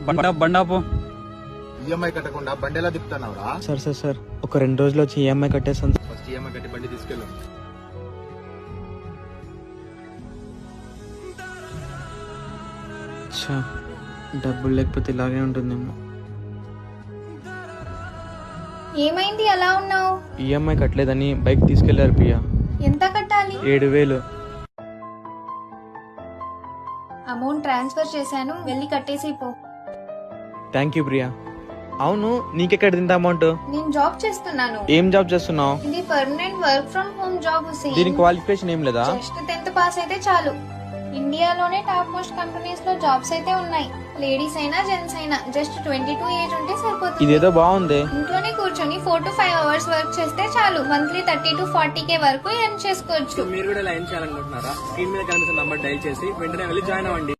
బండాపు EMI కట్టకుండా బండి ఎలా తిప్పుతున్నావురా? సార్ ఒక 2 రోజులు వచ్చి ఈఎంఐ కట్టేస్తాను. ఫస్ట్ ఈఎంఐ కట్టి బండి తీసుకెళ్ళు. డబ్బులు లేకపోతే ఇలాగే ఉంటుందేమో. ఏమైంది అలా ఉన్నావు? ఈఎంఐ కట్టలేదని బైక్ తీసుకెళ్లారు ప్రియా. ఎంత కట్టాలి? 7,000. అమౌంట్ ట్రాన్స్ఫర్ చేశాను, వెళ్ళి కట్టేసి పో. Thank you Priya. అవును, నీకెక్కడ తింటా అమౌంట్? నేను జాబ్ చేస్తున్నాను. ఏం జాబ్ చేస్తున్నావు? ఇది permanent work from home job. దీనికి క్వాలిఫికేషన్ ఏం లేదా? జస్ట్ 10th పాస్ అయితే చాలు. ఇండియాలోనే టాప్ మోస్ట్ కంపెనీస్ లో జాబ్స్ అయితే ఉన్నాయి. లేడీస్ అయినా జెంట్స్ అయినా జస్ట్ 22 ఏజ్ ఉంటే సరిపోతుంది. ఇదేదో బాగుంది. ఇంట్లోనే కూర్చొని 4 to 5 అవర్స్ వర్క్ చేస్తే చాలు. మంత్లీ 30 to 40K వరకు ఎర్న్ చేసుకోవచ్చు. మీరు కూడా ఇలా ఏం చేయాలనుకుంటున్నారా? స్క్రీన్ మీద కనిపిస్తున్న నంబర్ డైల్ చేసి వెంటనే వెళ్ళి జాయిన్ అవ్వండి.